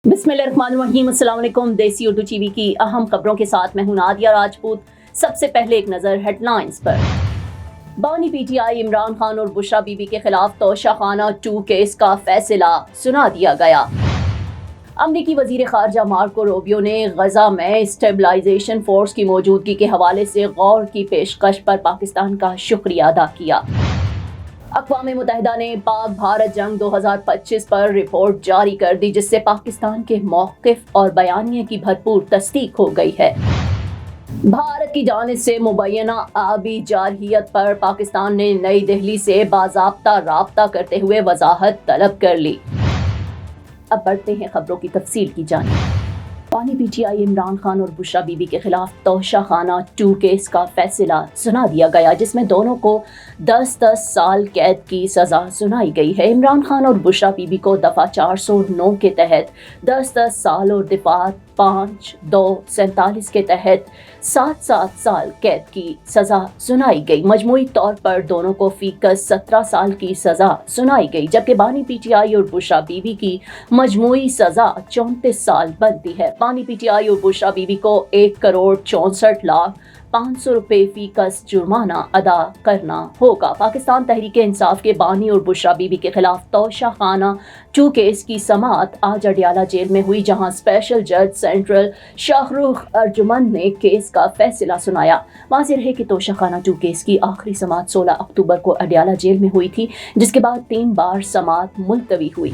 बिस्मिल्लाहिर्रहमानिर्रहीम। अस्सलाम वालेकुम। देसी उर्दू टीवी की अहम खबरों के साथ मैं हूं नादिया राजपूत। सबसे पहले एक नज़र हेडलाइंस पर। बानी पीटीआई इमरान खान और बुशरा बीबी के खिलाफ तोशाखाना 2 केस का फैसला सुना दिया गया। अमरीकी वजीर खारजा मार्को रूबियो ने गजा में स्टेबलाइजेशन फोर्स की मौजूदगी के हवाले से गौर की पेशकश पर पाकिस्तान का शुक्रिया अदा किया। अक़वाम मुत्तहिदा ने पाक भारत जंग 2025 पर रिपोर्ट जारी कर दी, जिससे पाकिस्तान के मौक़िफ़ और बयानिए की भरपूर तस्दीक हो गई है। भारत की जानिब से मुबैना आबी जारहियत पर पाकिस्तान ने नई दिल्ली से बाज़ाब्ता राब्ता करते हुए वज़ाहत तलब कर ली। अब बढ़ते हैं खबरों की तफसील की जानिब। बानी पीटीआई इमरान खान और बुशरा बीबी के खिलाफ तोशाखाना 2 केस का फैसला सुना दिया गया, जिसमें दोनों को 10-10 साल कैद की सज़ा सुनाई गई है। इमरान खान और बुशरा बीबी को दफ़ा 409 के तहत 10-10 साल और दफ़ा 5-2-47 के तहत 7-7 साल कैद की सज़ा सुनाई गई। मजमूई तौर पर दोनों को फीकस 17 साल की सज़ा सुनाई गई, जबकि बानी पीटीआई और बुशरा बीबी की मजमूई सज़ा 34 साल बनती है। बानी पीटीआई और बुशरा बीबी को 1,64,500,000 रुपये फीकस जुर्माना अदा करना होगा। पाकिस्तान तहरीक इंसाफ के बानी और बुशरा बीबी के खिलाफ तोशाखाना 2 केस की समाअत आज अडियाला जेल में हुई, जहां स्पेशल जज सेंट्रल शाहरुख अर्जुमन ने केस का फैसला सुनाया। वाज़ेह है कि तोशाखाना 2 केस की आखिरी समाअत 16 अक्टूबर को अडियाला जेल में हुई थी, जिसके बाद 3 बार समाअत मुलतवी हुई।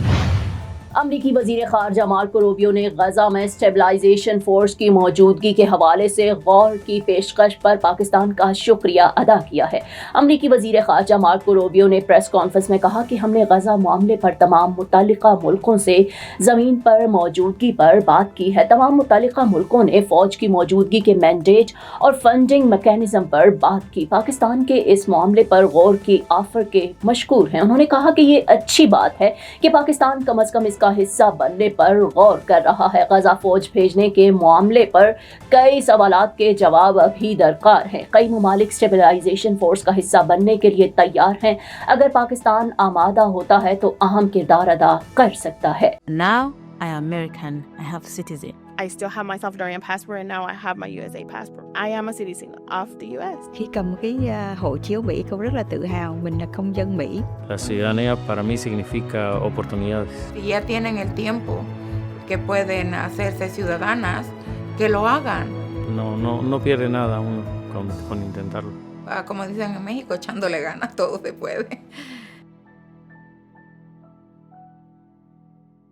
अमरीकी वजीर खारजा मार्को रूबियो ने गजा में स्टेबलाइजेशन फोर्स की मौजूदगी के हवाले से गौर की पेशकश पर पाकिस्तान का शुक्रिया अदा किया है। अमरीकी वजीर खारजा मार्को रूबियो ने प्रेस कॉन्फ्रेंस में कहा कि हमने गजा मामले पर तमाम मुतल्लिका मुल्कों से ज़मीन पर मौजूदगी पर बात की है। तमाम मुतल्लिका मुल्कों ने फ़ौज की मौजूदगी के मैंडेट और फंडिंग मैकेनिज्म पर बात की। पाकिस्तान के इस मामले पर गौर की ऑफर के मशकूर हैं। उन्होंने कहा कि ये अच्छी बात है कि पाकिस्तान कम अज़ कम इसका हिस्सा बनने पर गौर कर रहा है। गजा फौज भेजने के मामले पर कई सवालात के जवाब अभी दरकार हैं। कई ममालिक स्टेबलाइजेशन फोर्स का हिस्सा बनने के लिए तैयार हैं। अगर पाकिस्तान आमादा होता है तो अहम किरदार अदा कर सकता है। Now I am American. I have citizen. I still have my Salvadorian passport and now I have my USA passport. I am a citizen of the US. Khi cầm cái hộ chiếu Mỹ, cô rất là tự hào mình là công dân Mỹ. La ciudadanía para mí significa oportunidades. Si ya tienen el tiempo que pueden hacerse ciudadanas, que lo hagan. No pierde nada uno con intentarlo. Como dicen en México, echándole ganas, todo se puede.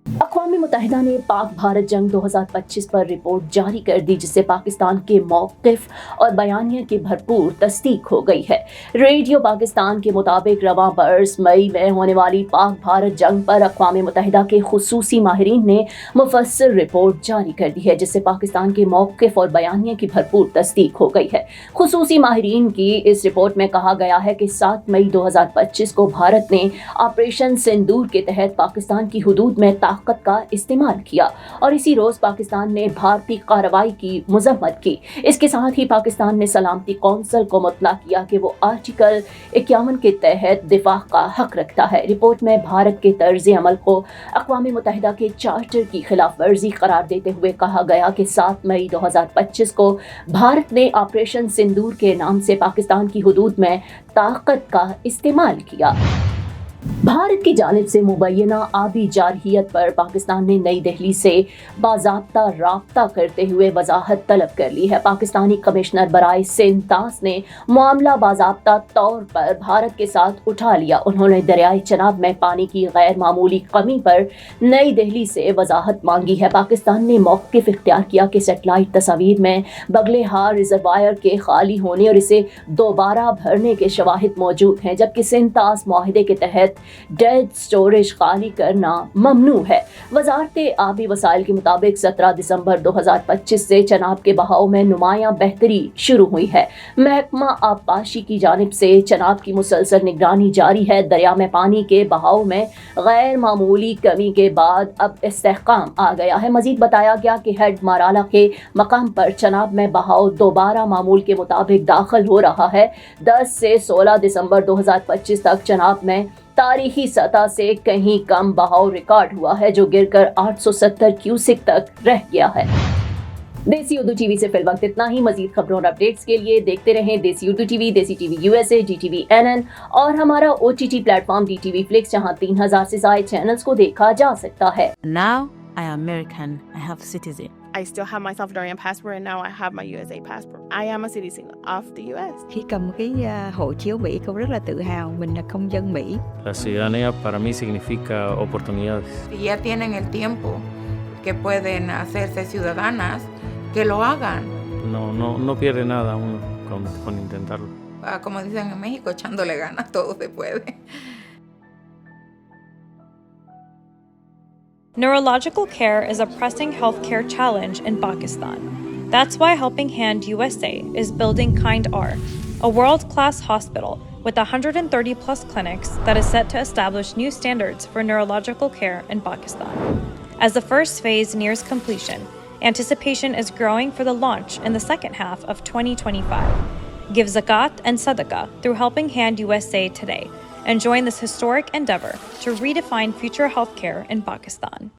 अक़वाम मुत्तहिदा ने पाक भारत जंग 2025 पर report जारी कर दी, जिससे पाकिस्तान के मौक़िफ़ और बयानिए की भरपूर तस्दीक हो गई है। रेडियो पाकिस्तान के मुताबिक रवां बरस मई में होने वाली पाक भारत जंग पर अक़वाम मुत्तहिदा के खुसूसी माहिरीन ने मुफस्सिल रिपोर्ट जारी कर दी है, जिससे पाकिस्तान के मौक़िफ़ और बयानिए की भरपूर तस्दीक हो गई है। खुसूसी माहिरीन की इस रिपोर्ट में कहा गया है कि 7 मई 2025 को भारत ने ऑपरेशन सिंदूर के तहत पाकिस्तान की हुदूद में ताकत का इस्तेमाल किया और इसी रोज पाकिस्तान ने भारतीय कार्रवाई की मजम्मत की। इसके साथ ही पाकिस्तान ने सलामती कौंसिल को मुतला किया कि वो आर्टिकल 51 के तहत दिफा का हक रखता है। रिपोर्ट में भारत के तर्ज अमल को अक़वाम मुत्तहिदा के चार्टर की खिलाफ वर्जी करार देते हुए कहा गया कि 7 मई 2025 को भारत ने ऑपरेशन सिंदूर के नाम से पाकिस्तान की हुदूद में ताकत का इस्तेमाल किया। भारत की जानिब से मुबैना आबी जारहियत पर पाकिस्तान ने नई दिल्ली से बाज़ाब्ता राब्ता करते हुए वज़ाहत तलब कर ली है। पाकिस्तानी कमिश्नर बराए सिंध तास ने मामला बाज़ाब्ता तौर पर भारत के साथ उठा लिया। उन्होंने दरियाए चनाब में पानी की गैर मामूली कमी पर नई दिल्ली से वज़ाहत मांगी है। पाकिस्तान ने मौक़िफ़ इख्तियार किया कि सेटेलाइट तस्वीर में बगलेहार रिजर्वायर के खाली होने और इसे दोबारा भरने के शवाहिद मौजूद हैं, जबकि सिंध तास मुआहदे के तहत डेड स्टोरेज खाली करना ममनू है। वजारत आबी वसाइल के मुताबिक 17 दिसंबर 2025 से चनाब के बहाव में नुमायां बेहतरी शुरू हुई है। महकमा आबपाशी की जानिब से चनाब की मुसलसल निगरानी जारी है। दरिया में पानी के बहाव में गैर मामूली कमी के बाद अब इस्तेहकाम आ गया है। मजीद बताया गया कि हेड माराला के मकाम पर चनाब में बहाव दोबारा मामूल के मुताबिक दाखिल हो रहा है। 10 से 16 दिसंबर 2025 तक चनाब में तारीखी सतह से कहीं कम बहाव रिकॉर्ड हुआ है, जो गिरकर 870 क्यूसेक तक रह गया है। देसी उर्दू टीवी से फिल वक्त इतना ही। मजीद खबरों और अपडेट्स के लिए देखते रहें देसी उर्दू टीवी, देसी टीवी USA, DTV NN और हमारा OTT प्लेटफॉर्म DTV Flix, जहां 3000 से ज्यादा चैनल्स को देखा जा सकता है। Now I am American. I have citizen. I still have my Salvadorian passport, and now I have my USA passport. I am a citizen of the US. Khi cầm cái hộ chiếu Mỹ, con rất là tự hào mình là công dân Mỹ. La ciudadanía para mí significa oportunidades. Si ya tienen el tiempo que pueden hacerse ciudadanas, que lo hagan. No pierde nada uno con intentarlo. Como dicen en México, echándole ganas, todo se puede. Neurological care is a pressing healthcare challenge in Pakistan. That's why Helping Hand USA is building Kind R, a world-class hospital with 130 plus clinics that is set to establish new standards for neurological care in Pakistan. As the first phase nears completion, anticipation is growing for the launch in the second half of 2025. Give zakat and sadaqah through Helping Hand USA today and join this historic endeavor to redefine future healthcare in Pakistan.